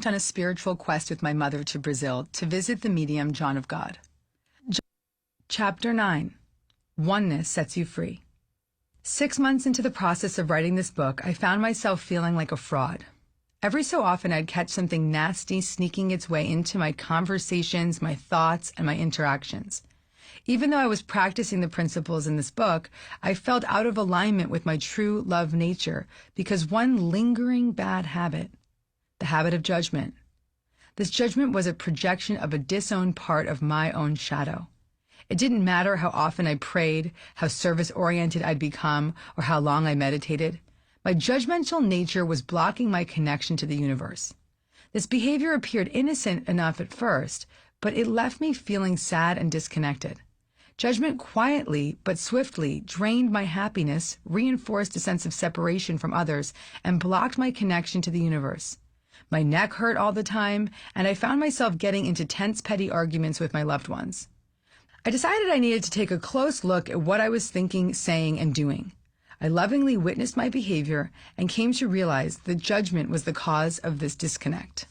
on a spiritual quest with my mother to Brazil to visit the medium John of God. Chapter 9. Oneness Sets You Free. 6 months into the process of writing this book, I found myself feeling like a fraud. Every so often, I'd catch something nasty sneaking its way into my conversations, my thoughts, and my interactions. Even though I was practicing the principles in this book, I felt out of alignment with my true love nature because one lingering bad habit, the habit of judgment. This judgment was a projection of a disowned part of my own shadow. It didn't matter how often I prayed, how service-oriented I'd become, or how long I meditated. My judgmental nature was blocking my connection to the universe. This behavior appeared innocent enough at first, but it left me feeling sad and disconnected. Judgment quietly but swiftly drained my happiness, reinforced a sense of separation from others, and blocked my connection to the universe. My neck hurt all the time, and I found myself getting into tense, petty arguments with my loved ones. I decided I needed to take a close look at what I was thinking, saying, and doing. I lovingly witnessed my behavior and came to realize that judgment was the cause of this disconnect.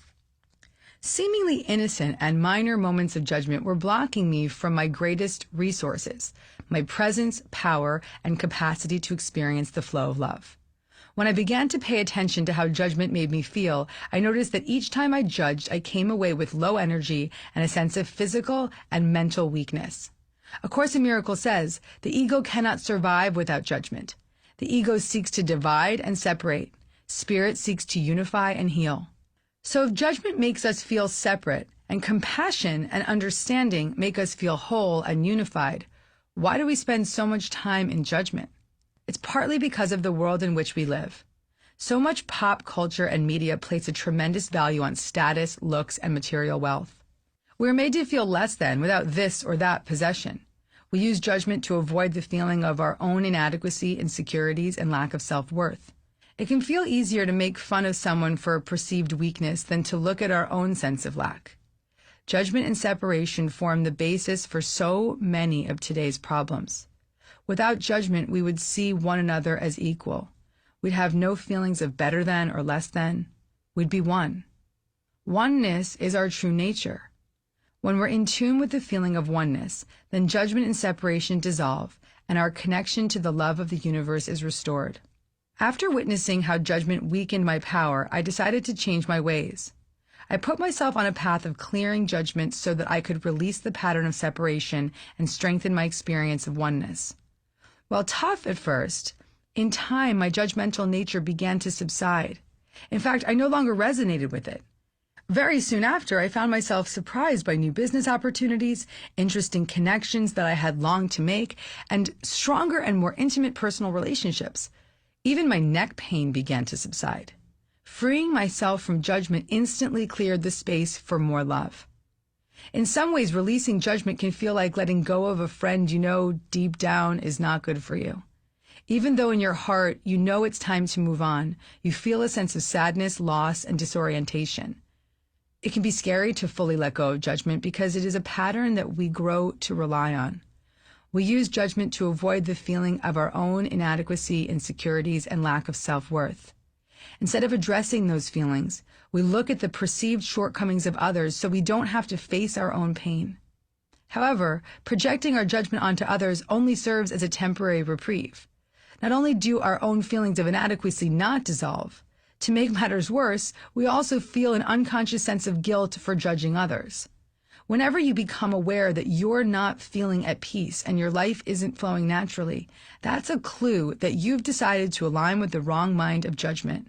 Seemingly innocent and minor moments of judgment were blocking me from my greatest resources, my presence, power, and capacity to experience the flow of love. When I began to pay attention to how judgment made me feel, I noticed that each time I judged, I came away with low energy and a sense of physical and mental weakness. A Course in Miracles says, the ego cannot survive without judgment. The ego seeks to divide and separate. Spirit seeks to unify and heal. So if judgment makes us feel separate, and compassion and understanding make us feel whole and unified, why do we spend so much time in judgment? It's partly because of the world in which we live. So much pop culture and media place a tremendous value on status, looks, and material wealth. We're made to feel less than without this or that possession. We use judgment to avoid the feeling of our own inadequacy, insecurities, and lack of self-worth. It can feel easier to make fun of someone for a perceived weakness than to look at our own sense of lack. Judgment and separation form the basis for so many of today's problems. Without judgment, we would see one another as equal. We'd have no feelings of better than or less than. We'd be one. Oneness is our true nature. When we're in tune with the feeling of oneness, then judgment and separation dissolve, and our connection to the love of the universe is restored. After witnessing how judgment weakened my power, I decided to change my ways. I put myself on a path of clearing judgment so that I could release the pattern of separation and strengthen my experience of oneness. While tough at first, in time my judgmental nature began to subside. In fact, I no longer resonated with it. Very soon after, I found myself surprised by new business opportunities, interesting connections that I had longed to make, and stronger and more intimate personal relationships. Even my neck pain began to subside. Freeing myself from judgment instantly cleared the space for more love. In some ways, releasing judgment can feel like letting go of a friend you know deep down is not good for you. Even though in your heart you know it's time to move on, you feel a sense of sadness, loss, and disorientation. It can be scary to fully let go of judgment because it is a pattern that we grow to rely on. We use judgment to avoid the feeling of our own inadequacy, insecurities, and lack of self-worth. Instead of addressing those feelings, we look at the perceived shortcomings of others so we don't have to face our own pain. However, projecting our judgment onto others only serves as a temporary reprieve. Not only do our own feelings of inadequacy not dissolve, to make matters worse, we also feel an unconscious sense of guilt for judging others. Whenever you become aware that you're not feeling at peace and your life isn't flowing naturally, that's a clue that you've decided to align with the wrong mind of judgment.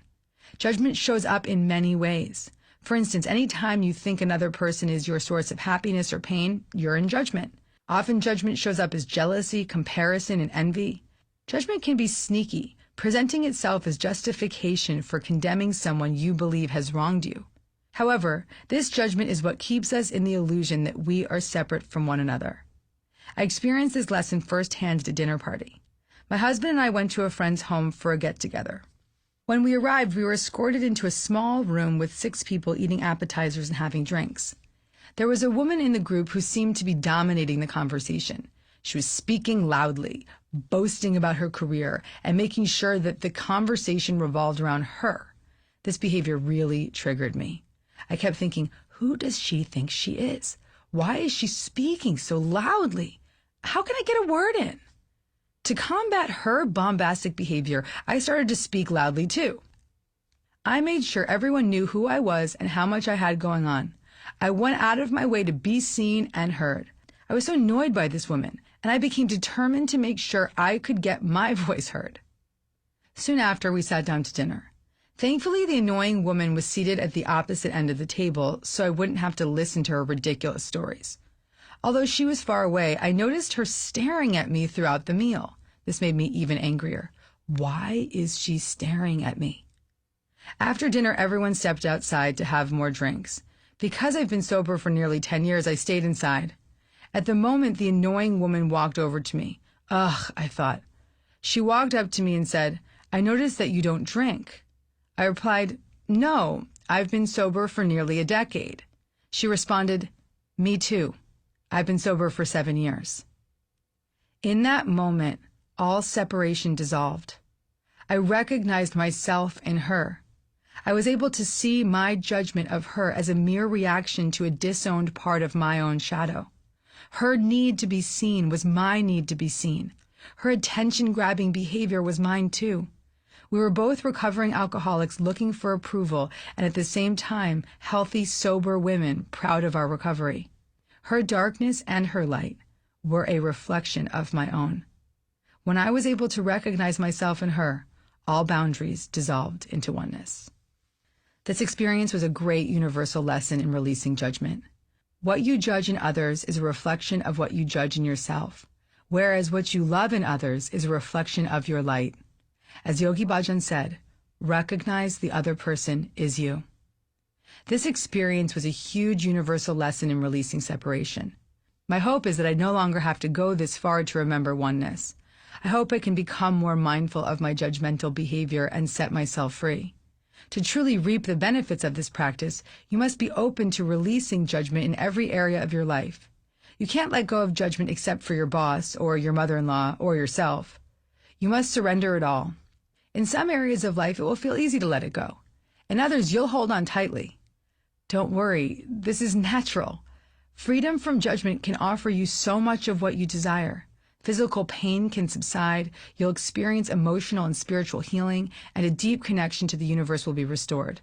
Judgment shows up in many ways. For instance, anytime you think another person is your source of happiness or pain, you're in judgment. Often judgment shows up as jealousy, comparison, and envy. Judgment can be sneaky, presenting itself as justification for condemning someone you believe has wronged you. However, this judgment is what keeps us in the illusion that we are separate from one another. I experienced this lesson firsthand at a dinner party. My husband and I went to a friend's home for a get-together. When we arrived, we were escorted into a small room with 6 people eating appetizers and having drinks. There was a woman in the group who seemed to be dominating the conversation. She was speaking loudly, boasting about her career, and making sure that the conversation revolved around her. This behavior really triggered me. I kept thinking, who does she think she is? Why is she speaking so loudly? How can I get a word in? To combat her bombastic behavior, I started to speak loudly too. I made sure everyone knew who I was and how much I had going on. I went out of my way to be seen and heard. I was so annoyed by this woman, and I became determined to make sure I could get my voice heard. Soon after, we sat down to dinner. Thankfully, the annoying woman was seated at the opposite end of the table, so I wouldn't have to listen to her ridiculous stories. Although she was far away, I noticed her staring at me throughout the meal. This made me even angrier. Why is she staring at me? After dinner, everyone stepped outside to have more drinks. Because I've been sober for nearly 10 years, I stayed inside. At the moment, the annoying woman walked over to me. Ugh, I thought. She walked up to me and said, "I noticed that you don't drink." I replied, "No, I've been sober for nearly a decade." She responded, "Me too. I've been sober for 7 years." In that moment, all separation dissolved. I recognized myself in her. I was able to see my judgment of her as a mere reaction to a disowned part of my own shadow. Her need to be seen was my need to be seen. Her attention-grabbing behavior was mine too. We were both recovering alcoholics looking for approval and at the same time healthy, sober women proud of our recovery. Her darkness and her light were a reflection of my own. When I was able to recognize myself in her, all boundaries dissolved into oneness. This experience was a great universal lesson in releasing judgment. What you judge in others is a reflection of what you judge in yourself, whereas what you love in others is a reflection of your light. As Yogi Bhajan said, recognize the other person is you. This experience was a huge universal lesson in releasing separation. My hope is that I no longer have to go this far to remember oneness. I hope I can become more mindful of my judgmental behavior and set myself free. To truly reap the benefits of this practice, you must be open to releasing judgment in every area of your life. You can't let go of judgment except for your boss or your mother-in-law or yourself. You must surrender it all. In some areas of life, it will feel easy to let it go. In others, you'll hold on tightly. Don't worry, this is natural. Freedom from judgment can offer you so much of what you desire. Physical pain can subside, you'll experience emotional and spiritual healing, and a deep connection to the universe will be restored.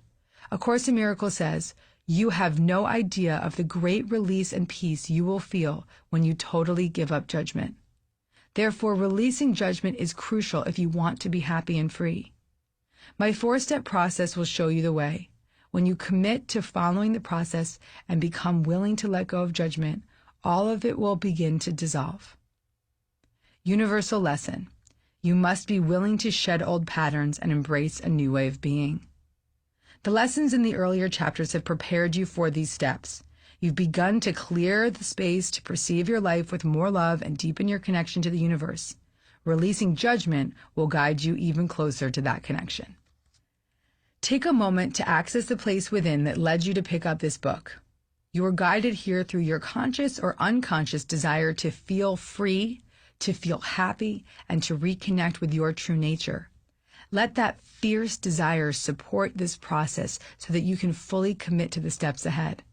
A Course in Miracles says, you have no idea of the great release and peace you will feel when you totally give up judgment. Therefore, releasing judgment is crucial if you want to be happy and free. My 4-step process will show you the way. When you commit to following the process and become willing to let go of judgment, all of it will begin to dissolve. Universal lesson. You must be willing to shed old patterns and embrace a new way of being. The lessons in the earlier chapters have prepared you for these steps. You've begun to clear the space to perceive your life with more love and deepen your connection to the universe. Releasing judgment will guide you even closer to that connection. Take a moment to access the place within that led you to pick up this book. You are guided here through your conscious or unconscious desire to feel free, to feel happy, and to reconnect with your true nature. Let that fierce desire support this process so that you can fully commit to the steps ahead.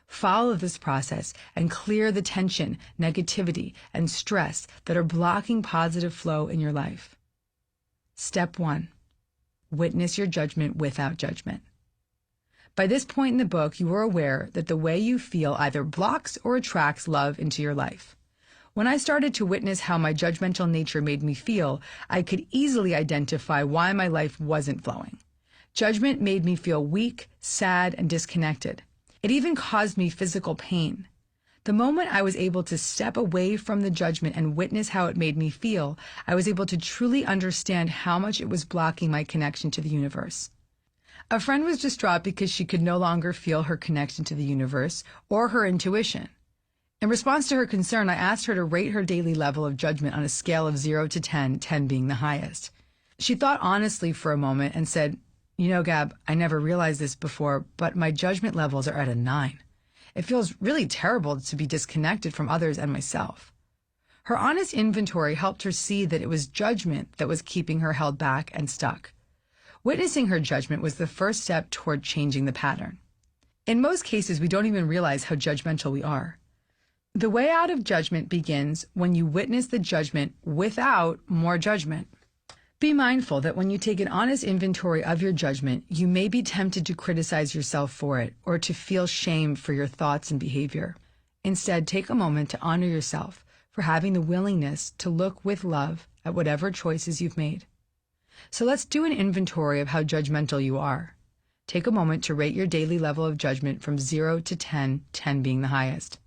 Follow this process and clear the tension, negativity, and stress that are blocking positive flow in your life. Step 1. Witness your judgment without judgment. By this point in the book, you are aware that the way you feel either blocks or attracts love into your life. When I started to witness how my judgmental nature made me feel, I could easily identify why my life wasn't flowing. Judgment made me feel weak, sad, and disconnected. It even caused me physical pain. The moment I was able to step away from the judgment and witness how it made me feel, I was able to truly understand how much it was blocking my connection to the universe. A friend was distraught because she could no longer feel her connection to the universe or her intuition. In response to her concern, I asked her to rate her daily level of judgment on a scale of 0 to 10, 10 being the highest. She thought honestly for a moment and said, "You know, Gab, I never realized this before, but my judgment levels are at a 9. It feels really terrible to be disconnected from others and myself." Her honest inventory helped her see that it was judgment that was keeping her held back and stuck. Witnessing her judgment was the first step toward changing the pattern. In most cases, we don't even realize how judgmental we are. The way out of judgment begins when you witness the judgment without more judgment. Be mindful that when you take an honest inventory of your judgment, you may be tempted to criticize yourself for it or to feel shame for your thoughts and behavior. Instead, take a moment to honor yourself for having the willingness to look with love at whatever choices you've made. So let's do an inventory of how judgmental you are. Take a moment to rate your daily level of judgment from 0 to 10, 10 being the highest.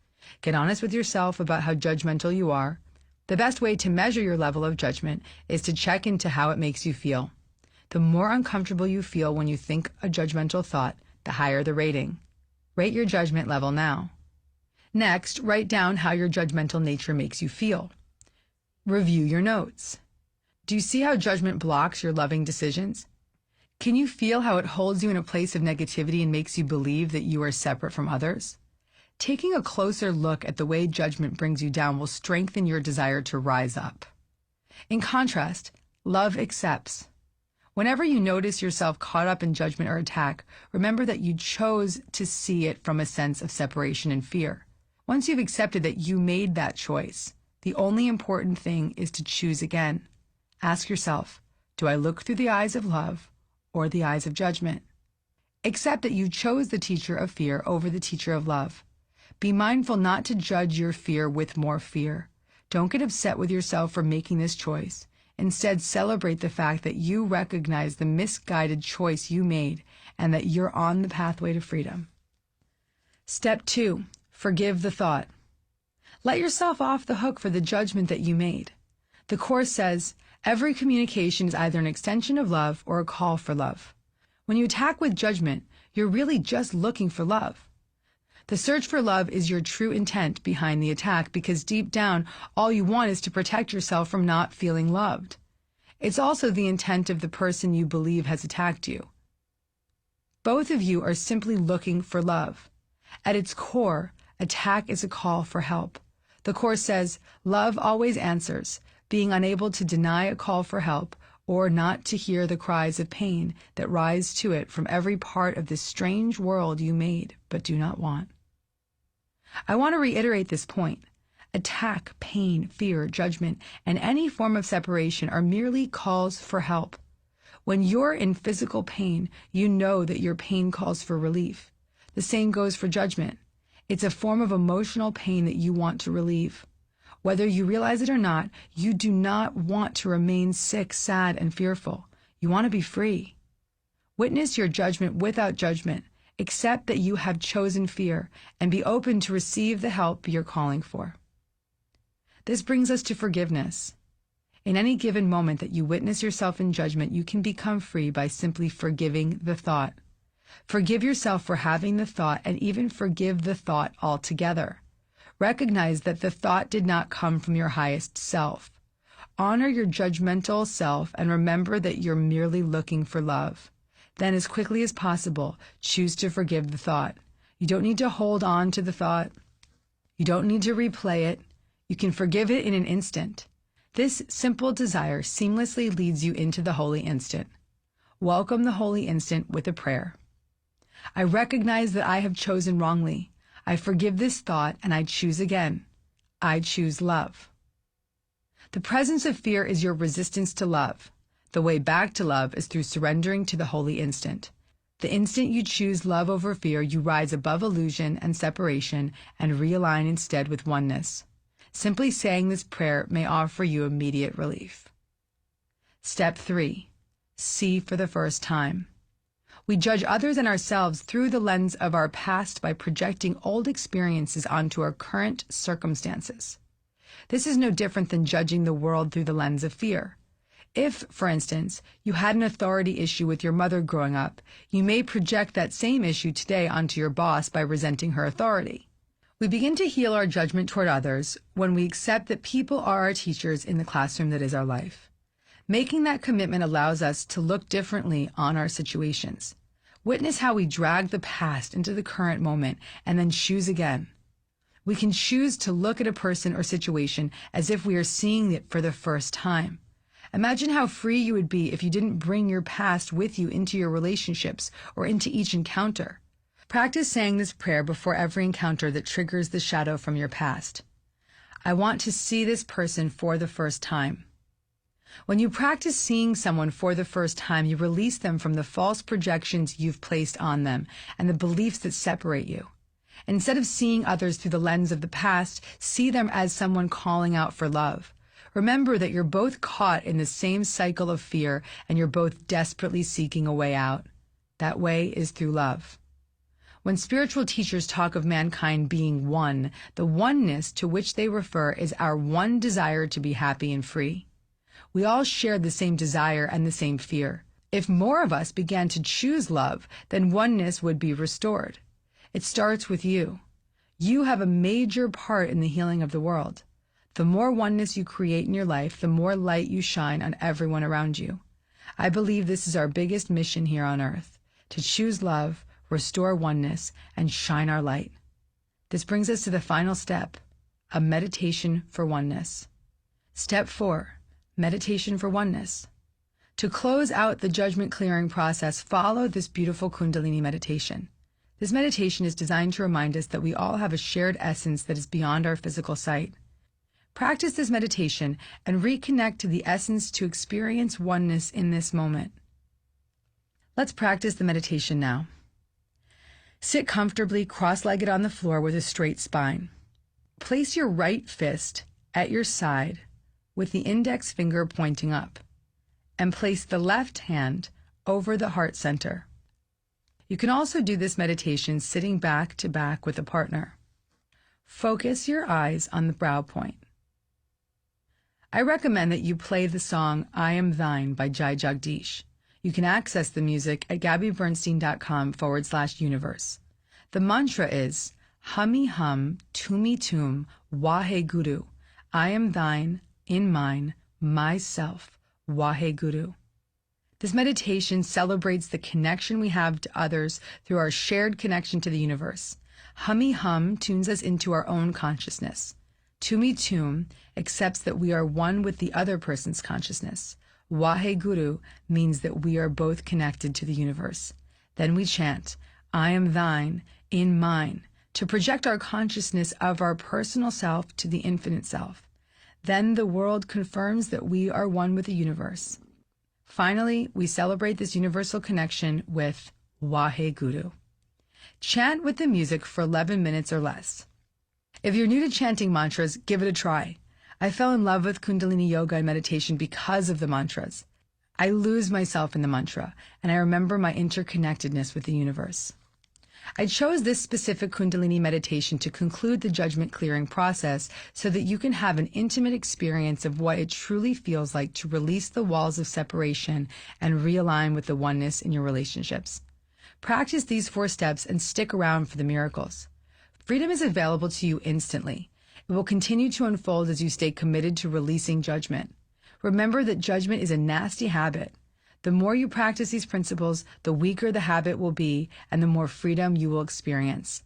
Get honest with yourself about how judgmental you are. The best way to measure your level of judgment is to check into how it makes you feel. The more uncomfortable you feel when you think a judgmental thought, the higher the rating. Rate your judgment level now. Next, write down how your judgmental nature makes you feel. Review your notes. Do you see how judgment blocks your loving decisions? Can you feel how it holds you in a place of negativity and makes you believe that you are separate from others? Taking a closer look at the way judgment brings you down will strengthen your desire to rise up. In contrast, love accepts. Whenever you notice yourself caught up in judgment or attack, remember that you chose to see it from a sense of separation and fear. Once you've accepted that you made that choice, the only important thing is to choose again. Ask yourself, do I look through the eyes of love or the eyes of judgment? Accept that you chose the teacher of fear over the teacher of love. Be mindful not to judge your fear with more fear. Don't get upset with yourself for making this choice. Instead, celebrate the fact that you recognize the misguided choice you made and that you're on the pathway to freedom. Step 2, forgive the thought. Let yourself off the hook for the judgment that you made. The Course says, every communication is either an extension of love or a call for love. When you attack with judgment, you're really just looking for love. The search for love is your true intent behind the attack because deep down, all you want is to protect yourself from not feeling loved. It's also the intent of the person you believe has attacked you. Both of you are simply looking for love. At its core, attack is a call for help. The Course says, love always answers. Being unable to deny a call for help or not to hear the cries of pain that rise to it from every part of this strange world you made but do not want. I want to reiterate this point. Attack, pain, fear, judgment, and any form of separation are merely calls for help. When you're in physical pain, you know that your pain calls for relief. The same goes for judgment. It's a form of emotional pain that you want to relieve. Whether you realize it or not, you do not want to remain sick, sad, and fearful. You want to be free. Witness your judgment without judgment. Accept that you have chosen fear and be open to receive the help you're calling for. This brings us to forgiveness. In any given moment that you witness yourself in judgment, you can become free by simply forgiving the thought. Forgive yourself for having the thought and even forgive the thought altogether. Recognize that the thought did not come from your highest self. Honor your judgmental self and remember that you're merely looking for love. Then, as quickly as possible, choose to forgive the thought. You don't need to hold on to the thought. You don't need to replay it. You can forgive it in an instant. This simple desire seamlessly leads you into the holy instant. Welcome the holy instant with a prayer. I recognize that I have chosen wrongly. I forgive this thought and I choose again. I choose love. The presence of fear is your resistance to love. The way back to love is through surrendering to the holy instant. The instant you choose love over fear, you rise above illusion and separation and realign instead with oneness. Simply saying this prayer may offer you immediate relief. Step 3. See for the first time. We judge others and ourselves through the lens of our past by projecting old experiences onto our current circumstances. This is no different than judging the world through the lens of fear. If, for instance, you had an authority issue with your mother growing up, you may project that same issue today onto your boss by resenting her authority. We begin to heal our judgment toward others when we accept that people are our teachers in the classroom that is our life. Making that commitment allows us to look differently on our situations. Witness how we drag the past into the current moment and then choose again. We can choose to look at a person or situation as if we are seeing it for the first time. Imagine how free you would be if you didn't bring your past with you into your relationships or into each encounter. Practice saying this prayer before every encounter that triggers the shadow from your past. I want to see this person for the first time. When you practice seeing someone for the first time, you release them from the false projections you've placed on them and the beliefs that separate you. Instead of seeing others through the lens of the past, see them as someone calling out for love. Remember that you're both caught in the same cycle of fear and you're both desperately seeking a way out. That way is through love. When spiritual teachers talk of mankind being one, the oneness to which they refer is our one desire to be happy and free. We all share the same desire and the same fear. If more of us began to choose love, then oneness would be restored. It starts with you. You have a major part in the healing of the world. The more oneness you create in your life, the more light you shine on everyone around you. I believe this is our biggest mission here on earth, to choose love, restore oneness, and shine our light. This brings us to the final step, a meditation for oneness. Step 4, meditation for oneness. To close out the judgment clearing process, follow this beautiful Kundalini meditation. This meditation is designed to remind us that we all have a shared essence that is beyond our physical sight. Practice this meditation and reconnect to the essence to experience oneness in this moment. Let's practice the meditation now. Sit comfortably cross-legged on the floor with a straight spine. Place your right fist at your side with the index finger pointing up, and place the left hand over the heart center. You can also do this meditation sitting back to back with a partner. Focus your eyes on the brow point. I recommend that you play the song I Am Thine by Jai Jagdish. You can access the music at gabbybernstein.com/universe. The mantra is Hummy Hum Tumi Tum Wahe Guru. I am thine, in mine, myself, Wahe Guru. This meditation celebrates the connection we have to others through our shared connection to the universe. Hummy Hum tunes us into our own consciousness. Tumi Tum accepts that we are one with the other person's consciousness. Wahe Guru means that we are both connected to the universe. Then we chant, I am thine, in mine, to project our consciousness of our personal self to the infinite self. Then the world confirms that we are one with the universe. Finally, we celebrate this universal connection with Wahe Guru. Chant with the music for 11 minutes or less. If you're new to chanting mantras, give it a try. I fell in love with Kundalini Yoga and meditation because of the mantras. I lose myself in the mantra, and I remember my interconnectedness with the universe. I chose this specific Kundalini meditation to conclude the judgment clearing process so that you can have an intimate experience of what it truly feels like to release the walls of separation and realign with the oneness in your relationships. Practice these 4 steps and stick around for the miracles. Freedom is available to you instantly. It will continue to unfold as you stay committed to releasing judgment. Remember that judgment is a nasty habit. The more you practice these principles, the weaker the habit will be and the more freedom you will experience.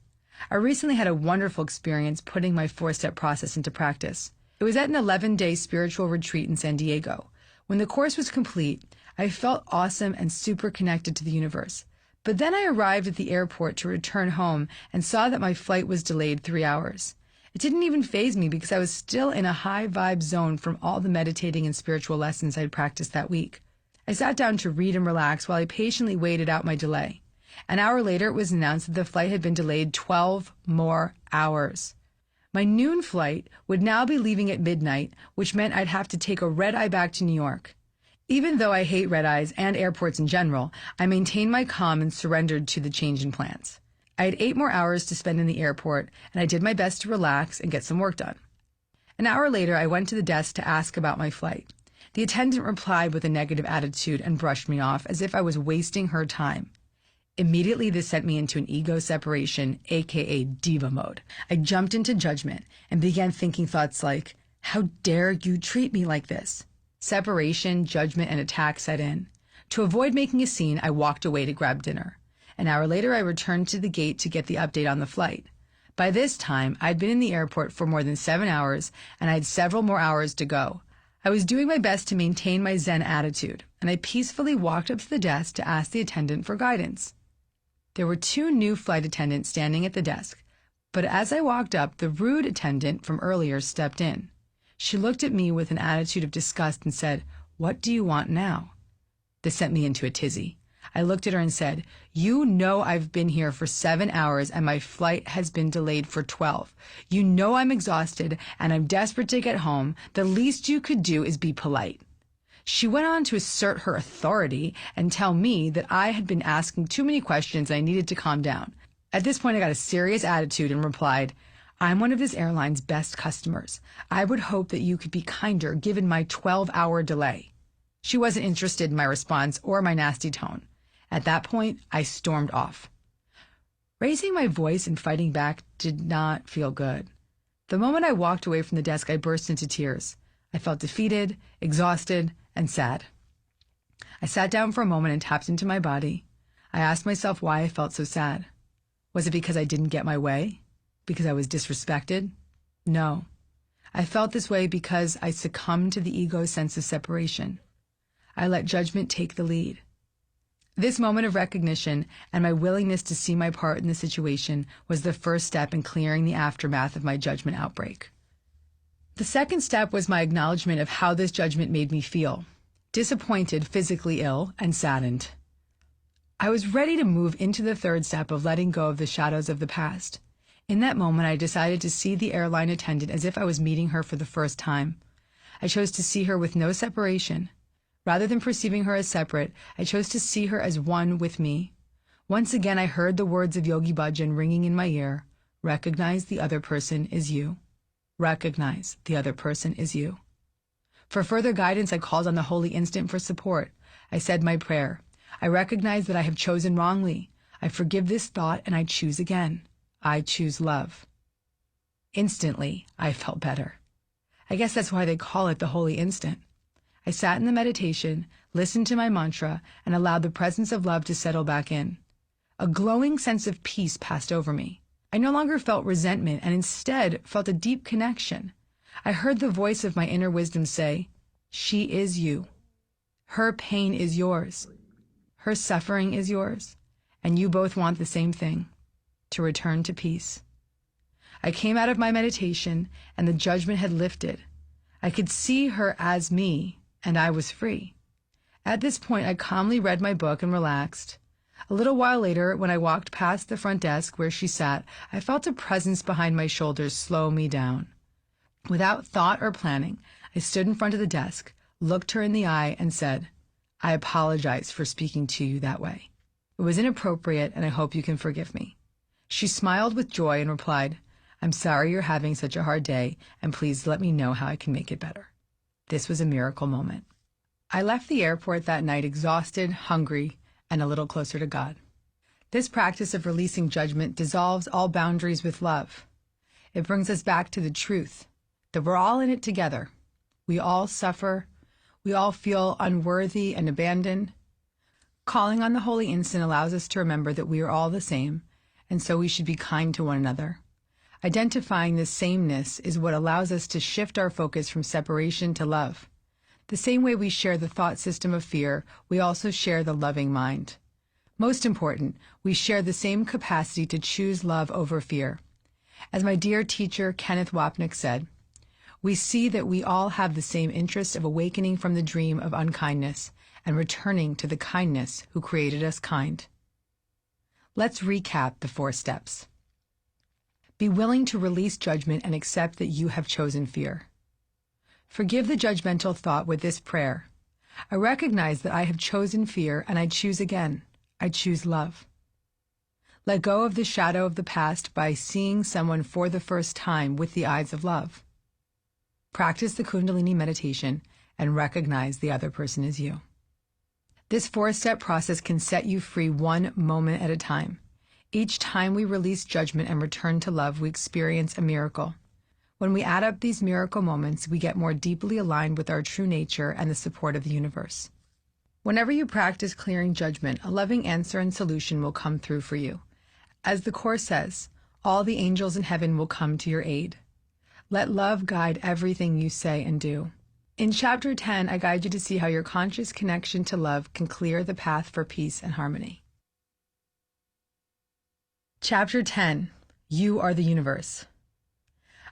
I recently had a wonderful experience putting my 4-step process into practice. It was at an 11-day spiritual retreat in San Diego. When the course was complete, I felt awesome and super connected to the universe. But then I arrived at the airport to return home and saw that my flight was delayed 3 hours. It didn't even faze me because I was still in a high vibe zone from all the meditating and spiritual lessons I'd practiced that week. I sat down to read and relax while I patiently waited out my delay. An hour later, it was announced that the flight had been delayed 12 more hours. My noon flight would now be leaving at midnight, which meant I'd have to take a red-eye back to New York. Even though I hate red-eyes and airports in general, I maintained my calm and surrendered to the change in plans. I had 8 more hours to spend in the airport, and I did my best to relax and get some work done. An hour later, I went to the desk to ask about my flight. The attendant replied with a negative attitude and brushed me off as if I was wasting her time. Immediately, this sent me into an ego separation, aka diva mode. I jumped into judgment and began thinking thoughts like, how dare you treat me like this? Separation, judgment, and attack set in. To avoid making a scene, I walked away to grab dinner. An hour later, I returned to the gate to get the update on the flight. By this time, I'd been in the airport for more than 7 hours, and I had several more hours to go. I was doing my best to maintain my Zen attitude, and I peacefully walked up to the desk to ask the attendant for guidance. There were 2 new flight attendants standing at the desk, but as I walked up, the rude attendant from earlier stepped in. She looked at me with an attitude of disgust and said, "What do you want now?" This sent me into a tizzy. I looked at her and said, "You know I've been here for 7 hours and my flight has been delayed for 12. You know I'm exhausted and I'm desperate to get home. The least you could do is be polite." She went on to assert her authority and tell me that I had been asking too many questions and I needed to calm down. At this point, I got a serious attitude and replied, "I'm one of this airline's best customers. I would hope that you could be kinder given my 12-hour delay." She wasn't interested in my response or my nasty tone. At that point, I stormed off. Raising my voice and fighting back did not feel good. The moment I walked away from the desk, I burst into tears. I felt defeated, exhausted, and sad. I sat down for a moment and tapped into my body. I asked myself why I felt so sad. Was it because I didn't get my way? Because I was disrespected? No. I felt this way because I succumbed to the ego's sense of separation. I let judgment take the lead. This moment of recognition and my willingness to see my part in the situation was the first step in clearing the aftermath of my judgment outbreak. The second step was my acknowledgement of how this judgment made me feel: disappointed, physically ill, and saddened. I was ready to move into the third step of letting go of the shadows of the past. In that moment, I decided to see the airline attendant as if I was meeting her for the first time. I chose to see her with no separation. Rather than perceiving her as separate, I chose to see her as one with me. Once again, I heard the words of Yogi Bhajan ringing in my ear: "Recognize the other person is you. Recognize the other person is you." For further guidance, I called on the Holy Instant for support. I said my prayer: "I recognize that I have chosen wrongly. I forgive this thought and I choose again. I choose love." Instantly, I felt better. I guess that's why they call it the Holy Instant. I sat in the meditation, listened to my mantra, and allowed the presence of love to settle back in. A glowing sense of peace passed over me. I no longer felt resentment and instead felt a deep connection. I heard the voice of my inner wisdom say, "She is you. Her pain is yours. Her suffering is yours. And you both want the same thing: to return to peace." I came out of my meditation and the judgment had lifted. I could see her as me, and I was free. At this point, I calmly read my book and relaxed. A little while later, when I walked past the front desk where she sat, I felt a presence behind my shoulders slow me down. Without thought or planning, I stood in front of the desk, looked her in the eye, and said, "I apologize for speaking to you that way. It was inappropriate, and I hope you can forgive me." She smiled with joy and replied, "I'm sorry you're having such a hard day, and please let me know how I can make it better." This was a miracle moment. I left the airport that night exhausted, hungry, and a little closer to God. This practice of releasing judgment dissolves all boundaries with love. It brings us back to the truth that we're all in it together. We all suffer. We all feel unworthy and abandoned. Calling on the Holy Instant allows us to remember that we are all the same, and so we should be kind to one another. Identifying this sameness is what allows us to shift our focus from separation to love. The same way we share the thought system of fear, we also share the loving mind. Most important, we share the same capacity to choose love over fear. As my dear teacher Kenneth Wapnick said, "We see that we all have the same interest of awakening from the dream of unkindness and returning to the kindness who created us kind." Let's recap the 4 steps. Be willing to release judgment and accept that you have chosen fear. Forgive the judgmental thought with this prayer: "I recognize that I have chosen fear and I choose again. I choose love." Let go of the shadow of the past by seeing someone for the first time with the eyes of love. Practice the Kundalini meditation and recognize the other person is you. This 4-step process can set you free one moment at a time. Each time we release judgment and return to love, we experience a miracle. When we add up these miracle moments, we get more deeply aligned with our true nature and the support of the universe. Whenever you practice clearing judgment, a loving answer and solution will come through for you. As the Course says, all the angels in heaven will come to your aid. Let love guide everything you say and do. In Chapter 10, I guide you to see how your conscious connection to love can clear the path for peace and harmony. Chapter 10. You are the universe.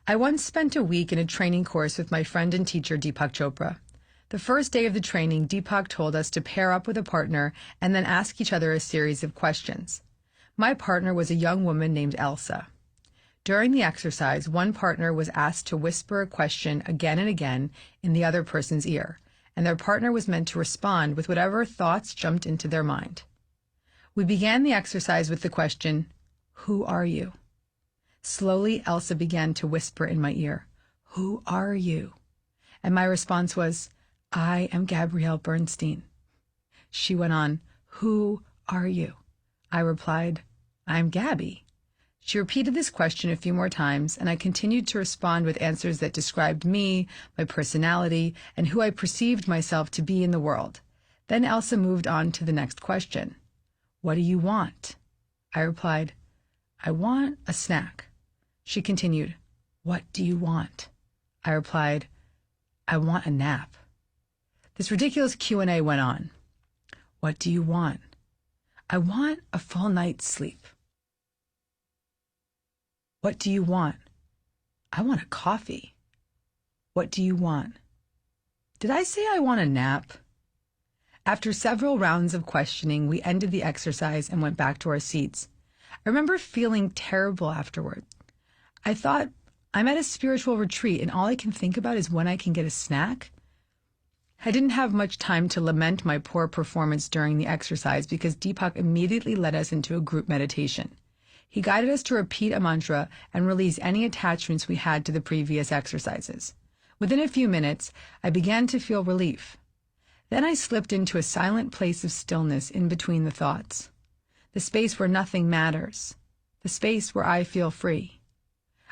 I once spent a week in a training course with my friend and teacher Deepak Chopra. The first day of the training, Deepak told us to pair up with a partner and then ask each other a series of questions. My partner was a young woman named Elsa. During the exercise, one partner was asked to whisper a question again and again in the other person's ear, and their partner was meant to respond with whatever thoughts jumped into their mind. We began the exercise with the question, "Who are you?" Slowly, Elsa began to whisper in my ear, "Who are you?" And my response was, "I am Gabrielle Bernstein." She went on, "Who are you?" I replied, "I'm Gabby." She repeated this question a few more times, and I continued to respond with answers that described me, my personality, and who I perceived myself to be in the world. Then Elsa moved on to the next question. "What do you want?" I replied, "I want a snack." She continued, "What do you want?" I replied, "I want a nap." This ridiculous Q&A went on. "What do you want?" "I want a full night's sleep." "What do you want?" "I want a coffee." "What do you want?" "Did I say I want a nap?" After several rounds of questioning, we ended the exercise and went back to our seats. I remember feeling terrible afterward. I thought, I'm at a spiritual retreat and all I can think about is when I can get a snack. I didn't have much time to lament my poor performance during the exercise because Deepak immediately led us into a group meditation. He guided us to repeat a mantra and release any attachments we had to the previous exercises. Within a few minutes, I began to feel relief. Then I slipped into a silent place of stillness in between the thoughts. The space where nothing matters. The space where I feel free.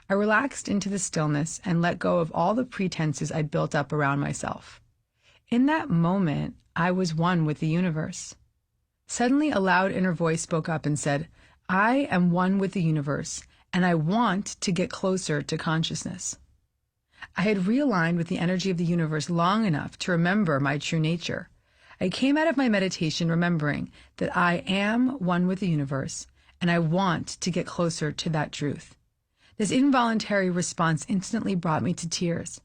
I relaxed into the stillness and let go of all the pretenses I'd built up around myself. In that moment, I was one with the universe. Suddenly, a loud inner voice spoke up and said, "I am one with the universe, and I want to get closer to consciousness." I had realigned with the energy of the universe long enough to remember my true nature. I came out of my meditation remembering that I am one with the universe, and I want to get closer to that truth. This involuntary response instantly brought me to tears.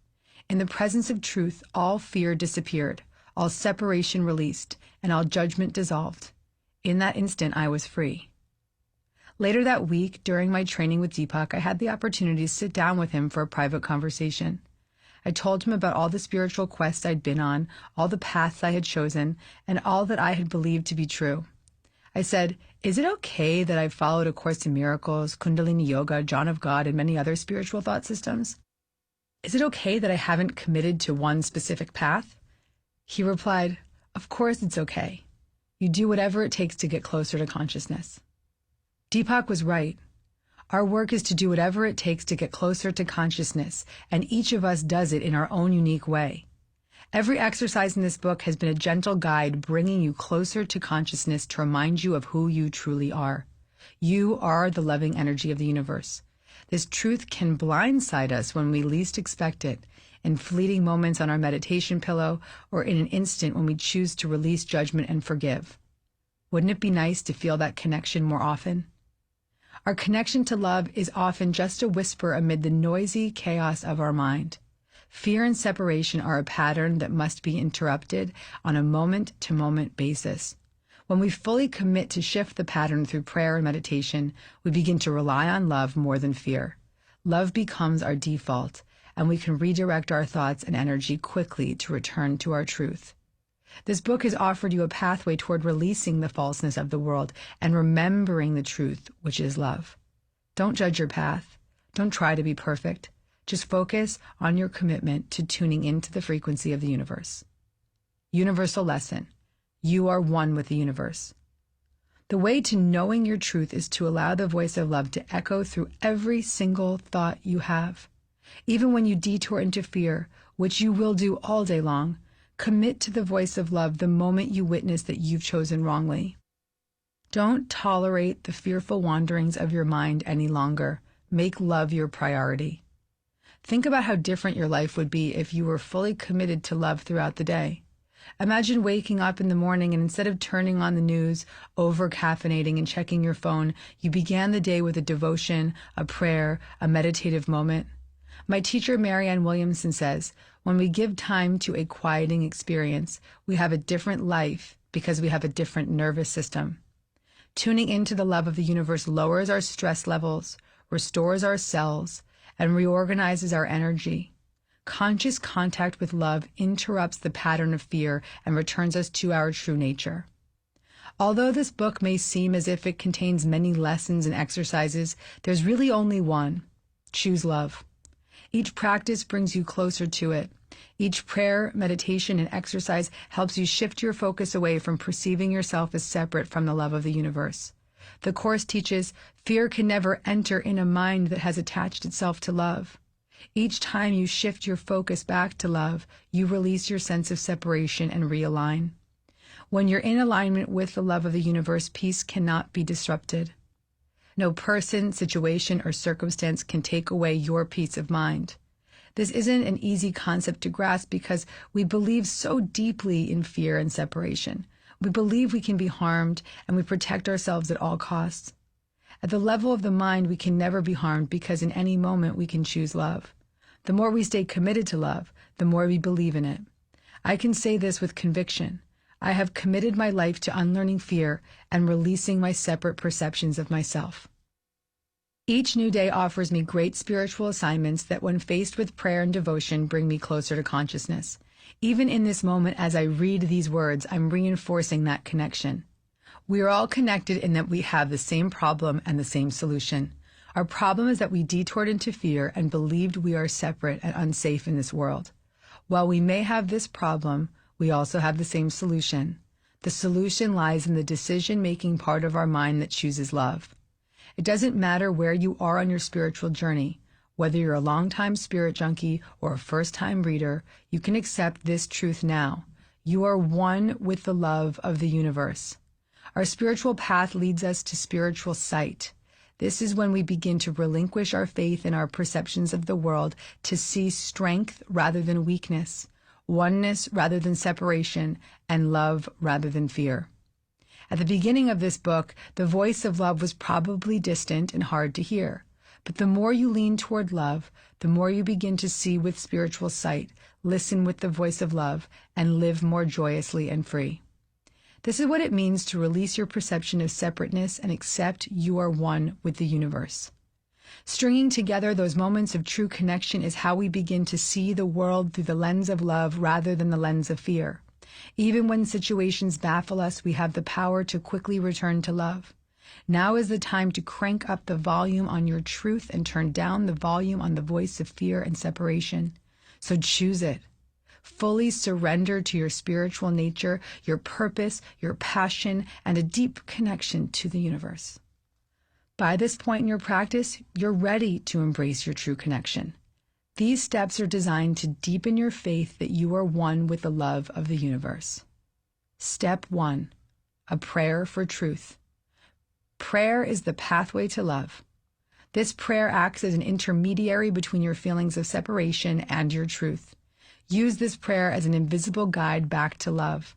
In the presence of truth, all fear disappeared, all separation released, and all judgment dissolved. In that instant, I was free. Later that week, during my training with Deepak, I had the opportunity to sit down with him for a private conversation. I told him about all the spiritual quests I'd been on, all the paths I had chosen, and all that I had believed to be true. I said, "Is it okay that I've followed A Course in Miracles, Kundalini Yoga, John of God, and many other spiritual thought systems? Is it okay that I haven't committed to one specific path?" He replied, "Of course it's okay. You do whatever it takes to get closer to consciousness." Deepak was right. Our work is to do whatever it takes to get closer to consciousness, and each of us does it in our own unique way. Every exercise in this book has been a gentle guide bringing you closer to consciousness to remind you of who you truly are. You are the loving energy of the universe. This truth can blindside us when we least expect it, in fleeting moments on our meditation pillow, or in an instant when we choose to release judgment and forgive. Wouldn't it be nice to feel that connection more often? Our connection to love is often just a whisper amid the noisy chaos of our mind. Fear and separation are a pattern that must be interrupted on a moment-to-moment basis. When we fully commit to shift the pattern through prayer and meditation, we begin to rely on love more than fear. Love becomes our default, and we can redirect our thoughts and energy quickly to return to our truth. This book has offered you a pathway toward releasing the falseness of the world and remembering the truth, which is love. Don't judge your path. Don't try to be perfect. Just focus on your commitment to tuning into the frequency of the universe. Universal lesson. You are one with the universe. The way to knowing your truth is to allow the voice of love to echo through every single thought you have. Even when you detour into fear, which you will do all day long, commit to the voice of love the moment you witness that you've chosen wrongly. Don't tolerate the fearful wanderings of your mind any longer. Make love your priority. Think about how different your life would be if you were fully committed to love throughout the day. Imagine waking up in the morning and instead of turning on the news, over-caffeinating and checking your phone, you began the day with a devotion, a prayer, a meditative moment. My teacher, Marianne Williamson, says, when we give time to a quieting experience, we have a different life because we have a different nervous system. Tuning into the love of the universe lowers our stress levels, restores our cells, and reorganizes our energy. Conscious contact with love interrupts the pattern of fear and returns us to our true nature. Although this book may seem as if it contains many lessons and exercises, there's really only one. Choose love. Each practice brings you closer to it. Each prayer, meditation, and exercise helps you shift your focus away from perceiving yourself as separate from the love of the universe. The Course teaches fear can never enter in a mind that has attached itself to love. Each time you shift your focus back to love, you release your sense of separation and realign. When you're in alignment with the love of the universe, peace cannot be disrupted. No person, situation, or circumstance can take away your peace of mind. This isn't an easy concept to grasp because we believe so deeply in fear and separation. We believe we can be harmed and we protect ourselves at all costs. At the level of the mind, we can never be harmed because in any moment we can choose love. The more we stay committed to love, the more we believe in it. I can say this with conviction. I have committed my life to unlearning fear and releasing my separate perceptions of myself. Each new day offers me great spiritual assignments that when faced with prayer and devotion bring me closer to consciousness. Even in this moment as I read these words, I'm reinforcing that connection. We are all connected in that we have the same problem and the same solution. Our problem is that we detoured into fear and believed we are separate and unsafe in this world. While we may have this problem, we also have the same solution. The solution lies in the decision-making part of our mind that chooses love. It doesn't matter where you are on your spiritual journey. Whether you're a long-time spirit junkie or a first-time reader, you can accept this truth now. You are one with the love of the universe. Our spiritual path leads us to spiritual sight. This is when we begin to relinquish our faith in our perceptions of the world to see strength rather than weakness, oneness rather than separation, and love rather than fear. At the beginning of this book, the voice of love was probably distant and hard to hear. But the more you lean toward love, the more you begin to see with spiritual sight, listen with the voice of love, and live more joyously and free. This is what it means to release your perception of separateness and accept you are one with the universe. Stringing together those moments of true connection is how we begin to see the world through the lens of love rather than the lens of fear. Even when situations baffle us, we have the power to quickly return to love. Now is the time to crank up the volume on your truth and turn down the volume on the voice of fear and separation. So choose it. Fully surrender to your spiritual nature, your purpose, your passion, and a deep connection to the universe. By this point in your practice, you're ready to embrace your true connection. These steps are designed to deepen your faith that you are one with the love of the universe. Step 1. A prayer for truth. Prayer is the pathway to love. This prayer acts as an intermediary between your feelings of separation and your truth. Use this prayer as an invisible guide back to love.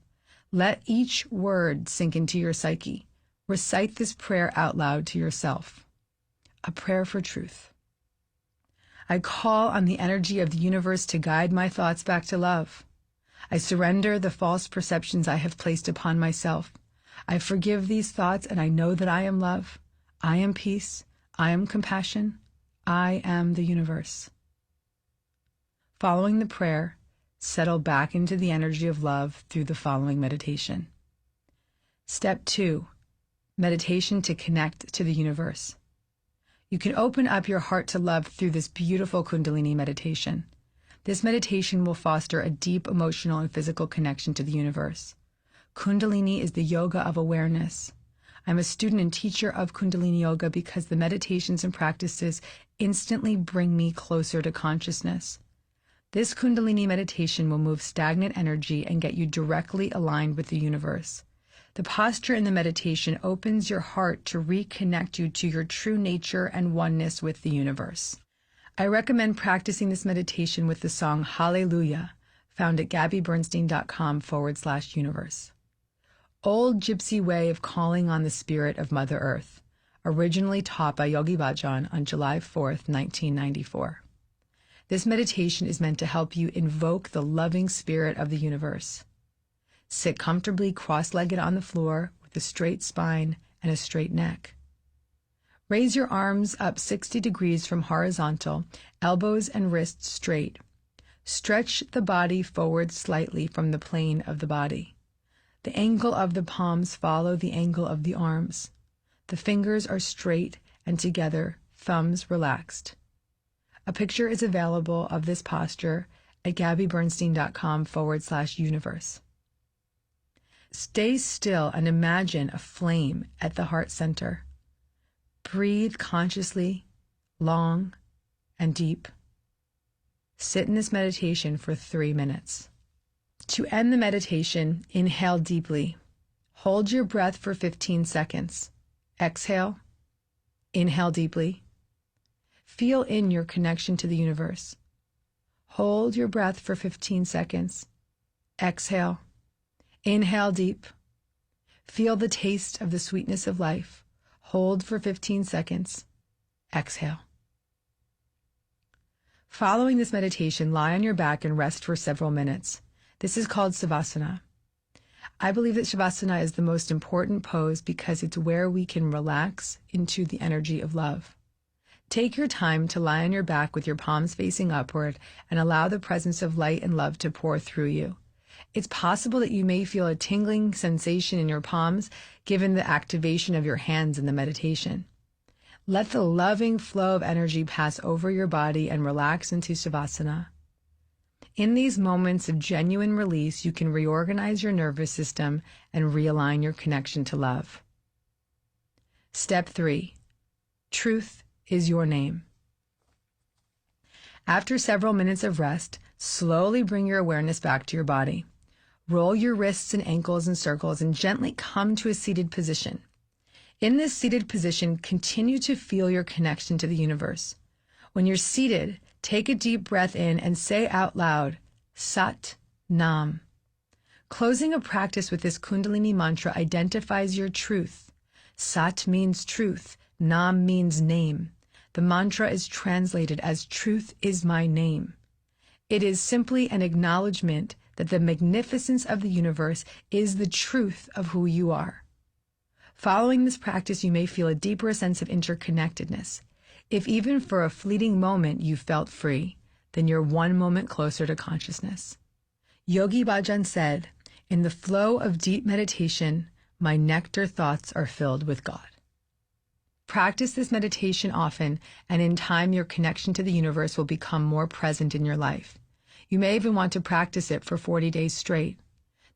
Let each word sink into your psyche. Recite this prayer out loud to yourself. A prayer for truth. I call on the energy of the universe to guide my thoughts back to love. I surrender the false perceptions I have placed upon myself. I forgive these thoughts and I know that I am love. I am peace. I am compassion. I am the universe. Following the prayer, settle back into the energy of love through the following meditation. Step 2. Meditation to connect to the universe. You can open up your heart to love through this beautiful Kundalini meditation. This meditation will foster a deep emotional and physical connection to the universe. Kundalini is the yoga of awareness. I'm a student and teacher of Kundalini Yoga because the meditations and practices instantly bring me closer to consciousness. This Kundalini meditation will move stagnant energy and get you directly aligned with the universe. The posture in the meditation opens your heart to reconnect you to your true nature and oneness with the universe. I recommend practicing this meditation with the song Hallelujah, found at gabbybernstein.com/universe. Old Gypsy way of calling on the spirit of Mother Earth, originally taught by Yogi Bhajan on July 4th, 1994. This meditation is meant to help you invoke the loving spirit of the universe. Sit comfortably cross-legged on the floor with a straight spine and a straight neck. Raise your arms up 60 degrees from horizontal, elbows and wrists straight. Stretch the body forward slightly from the plane of the body. The angle of the palms follow the angle of the arms. The fingers are straight and together, thumbs relaxed. A picture is available of this posture at gabbybernstein.com/universe. Stay still and imagine a flame at the heart center. Breathe consciously, long and deep. Sit in this meditation for 3 minutes. To end the meditation, inhale deeply. Hold your breath for 15 seconds. Exhale. Inhale deeply. Feel in your connection to the universe. Hold your breath for 15 seconds. Exhale. Inhale deep. Feel the taste of the sweetness of life. Hold for 15 seconds. Exhale. Following this meditation, lie on your back and rest for several minutes. This is called Savasana. I believe that Shavasana is the most important pose because it's where we can relax into the energy of love. Take your time to lie on your back with your palms facing upward and allow the presence of light and love to pour through you. It's possible that you may feel a tingling sensation in your palms given the activation of your hands in the meditation. Let the loving flow of energy pass over your body and relax into Savasana. In these moments of genuine release, you can reorganize your nervous system and realign your connection to love. Step 3. Truth is your name. After several minutes of rest, slowly bring your awareness back to your body. Roll your wrists and ankles in circles and gently come to a seated position. In this seated position, continue to feel your connection to the universe. When you're seated, take a deep breath in and say out loud, Sat Nam. Closing a practice with this Kundalini mantra identifies your truth. Sat means truth. Nam means name. The mantra is translated as truth is my name. It is simply an acknowledgement that the magnificence of the universe is the truth of who you are. Following this practice, you may feel a deeper sense of interconnectedness. If even for a fleeting moment you felt free, then you're one moment closer to consciousness. Yogi Bhajan said, "In the flow of deep meditation, my nectar thoughts are filled with God." Practice this meditation often, and in time your connection to the universe will become more present in your life. You may even want to practice it for 40 days straight.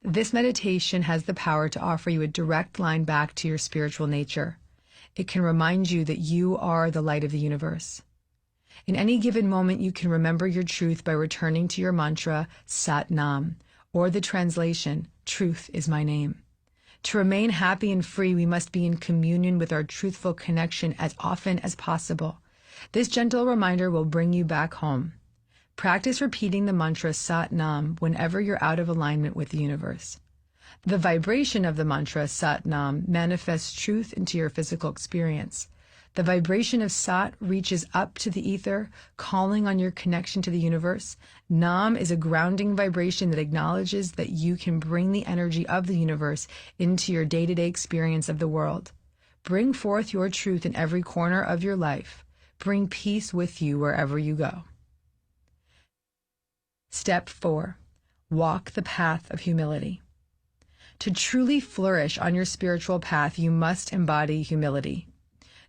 This meditation has the power to offer you a direct line back to your spiritual nature. It can remind you that you are the light of the universe. In any given moment, you can remember your truth by returning to your mantra, Sat Nam, or the translation, Truth is my name. To remain happy and free, we must be in communion with our truthful connection as often as possible. This gentle reminder will bring you back home. Practice repeating the mantra Sat Nam whenever you're out of alignment with the universe. The vibration of the mantra Sat Nam manifests truth into your physical experience. The vibration of Sat reaches up to the ether, calling on your connection to the universe. Nam is a grounding vibration that acknowledges that you can bring the energy of the universe into your day-to-day experience of the world. Bring forth your truth in every corner of your life. Bring peace with you wherever you go. Step 4. Walk the path of humility. To truly flourish on your spiritual path, you must embody humility.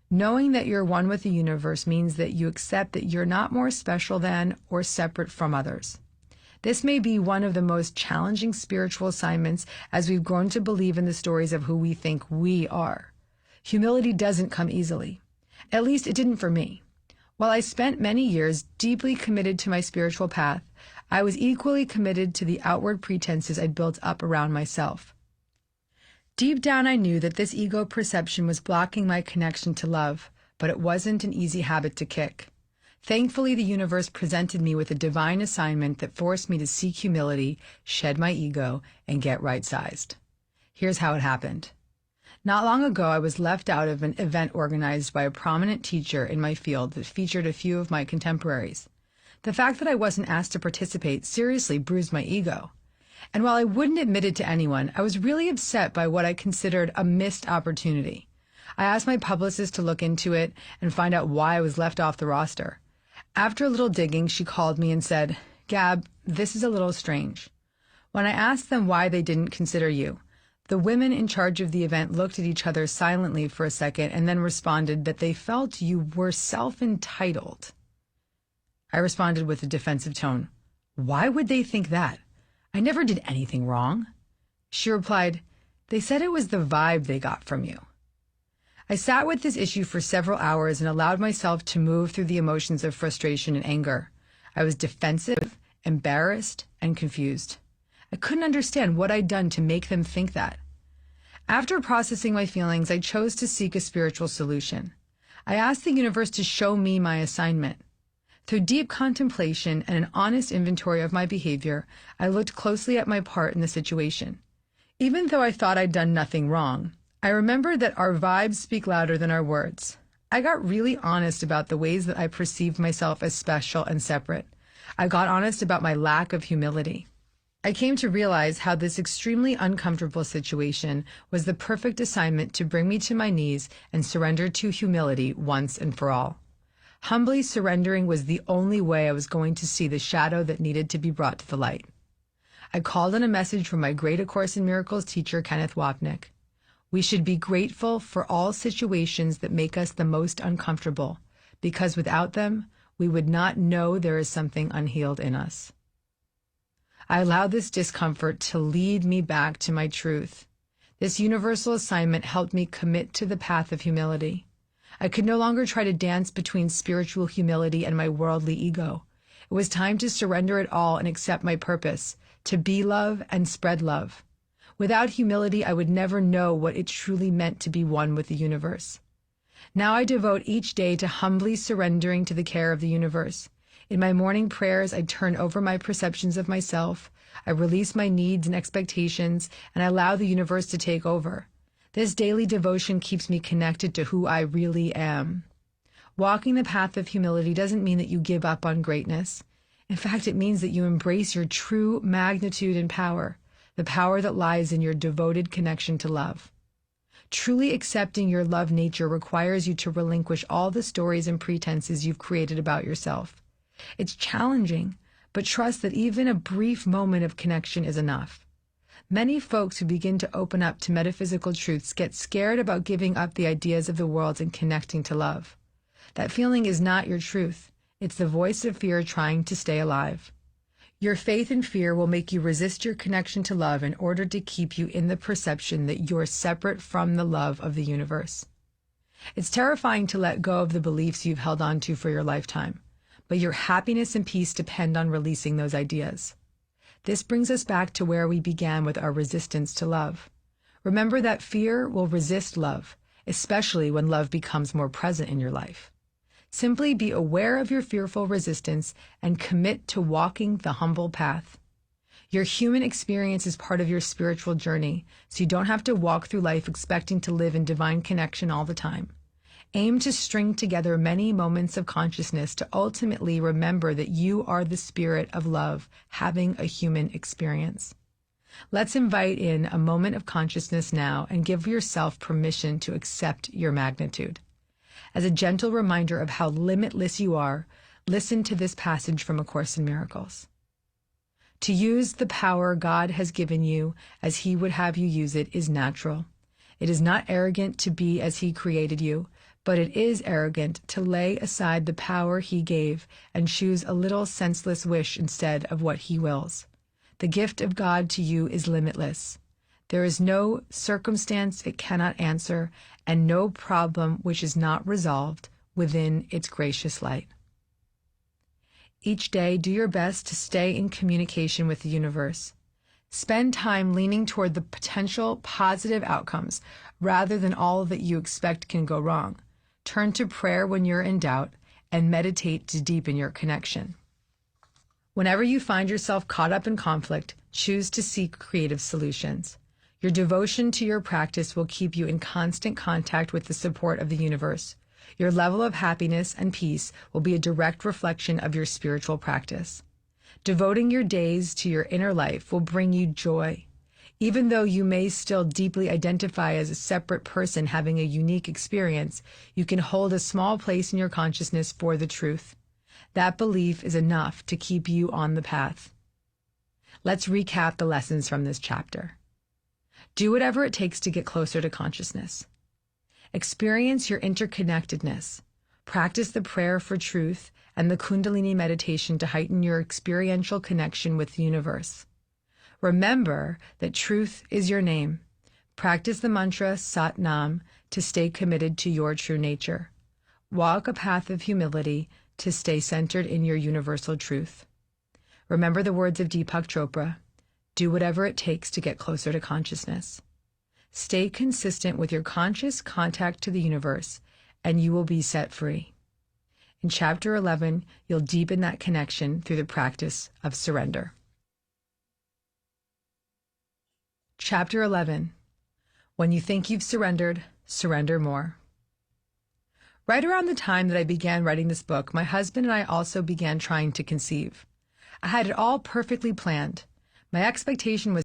Knowing that you're one with the universe means that you accept that you're not more special than or separate from others. This may be one of the most challenging spiritual assignments as we've grown to believe in the stories of who we think we are. Humility doesn't come easily. At least it didn't for me. While I spent many years deeply committed to my spiritual path, I was equally committed to the outward pretenses I'd built up around myself. Deep down, I knew that this ego perception was blocking my connection to love, but it wasn't an easy habit to kick. Thankfully, the universe presented me with a divine assignment that forced me to seek humility, shed my ego, and get right-sized. Here's how it happened. Not long ago, I was left out of an event organized by a prominent teacher in my field that featured a few of my contemporaries. The fact that I wasn't asked to participate seriously bruised my ego. And while I wouldn't admit it to anyone, I was really upset by what I considered a missed opportunity. I asked my publicist to look into it and find out why I was left off the roster. After a little digging, she called me and said, "Gab, this is a little strange. When I asked them why they didn't consider you, the women in charge of the event looked at each other silently for a second and then responded that they felt you were self-entitled." I responded with a defensive tone. "Why would they think that? I never did anything wrong." She replied, "They said it was the vibe they got from you." I sat with this issue for several hours and allowed myself to move through the emotions of frustration and anger. I was defensive, embarrassed, and confused. I couldn't understand what I'd done to make them think that. After processing my feelings, I chose to seek a spiritual solution. I asked the universe to show me my assignment. Through deep contemplation and an honest inventory of my behavior, I looked closely at my part in the situation. Even though I thought I'd done nothing wrong, I remembered that our vibes speak louder than our words. I got really honest about the ways that I perceived myself as special and separate. I got honest about my lack of humility. I came to realize how this extremely uncomfortable situation was the perfect assignment to bring me to my knees and surrender to humility once and for all. Humbly surrendering was the only way I was going to see the shadow that needed to be brought to the light. I called on a message from my great A Course in Miracles teacher, Kenneth Wapnick. We should be grateful for all situations that make us the most uncomfortable, because without them, we would not know there is something unhealed in us. I allowed this discomfort to lead me back to my truth. This universal assignment helped me commit to the path of humility. I could no longer try to dance between spiritual humility and my worldly ego. It was time to surrender it all and accept my purpose, to be love and spread love. Without humility, I would never know what it truly meant to be one with the universe. Now I devote each day to humbly surrendering to the care of the universe. In my morning prayers, I turn over my perceptions of myself, I release my needs and expectations, and I allow the universe to take over. This daily devotion keeps me connected to who I really am. Walking the path of humility doesn't mean that you give up on greatness. In fact, it means that you embrace your true magnitude and power, the power that lies in your devoted connection to love. Truly accepting your love nature requires you to relinquish all the stories and pretenses you've created about yourself. It's challenging, but trust that even a brief moment of connection is enough. Many folks who begin to open up to metaphysical truths get scared about giving up the ideas of the world and connecting to love. That feeling is not your truth. It's the voice of fear trying to stay alive. Your faith and fear will make you resist your connection to love in order to keep you in the perception that you're separate from the love of the universe. It's terrifying to let go of the beliefs you've held on to for your lifetime, but your happiness and peace depend on releasing those ideas. This brings us back to where we began with our resistance to love. Remember that fear will resist love, especially when love becomes more present in your life. Simply be aware of your fearful resistance and commit to walking the humble path. Your human experience is part of your spiritual journey, so you don't have to walk through life expecting to live in divine connection all the time. Aim to string together many moments of consciousness to ultimately remember that you are the spirit of love having a human experience. Let's invite in a moment of consciousness now and give yourself permission to accept your magnitude. As a gentle reminder of how limitless you are, listen to this passage from A Course in Miracles. To use the power God has given you as He would have you use it is natural. It is not arrogant to be as He created you, but it is arrogant to lay aside the power He gave and choose a little senseless wish instead of what He wills. The gift of God to you is limitless. There is no circumstance it cannot answer, and no problem which is not resolved within its gracious light. Each day, do your best to stay in communication with the universe. Spend time leaning toward the potential positive outcomes rather than all that you expect can go wrong. Turn to prayer when you're in doubt and meditate to deepen your connection. Whenever you find yourself caught up in conflict, choose to seek creative solutions. Your devotion to your practice will keep you in constant contact with the support of the universe. Your level of happiness and peace will be a direct reflection of your spiritual practice. Devoting your days to your inner life will bring you joy. Even though you may still deeply identify as a separate person having a unique experience, you can hold a small place in your consciousness for the truth. That belief is enough to keep you on the path. Let's recap the lessons from this chapter. Do whatever it takes to get closer to consciousness. Experience your interconnectedness. Practice the prayer for truth and the Kundalini meditation to heighten your experiential connection with the universe. Remember that truth is your name. Practice the mantra Sat Nam to stay committed to your true nature. Walk a path of humility to stay centered in your universal truth. Remember the words of Deepak Chopra, do whatever it takes to get closer to consciousness. Stay consistent with your conscious contact to the universe, and you will be set free. In Chapter 11, you'll deepen that connection through the practice of surrender. Chapter 11. When you think you've surrendered, surrender more. Right around the time that I began writing this book, my husband and I also began trying to conceive. I had it all perfectly planned. My expectation was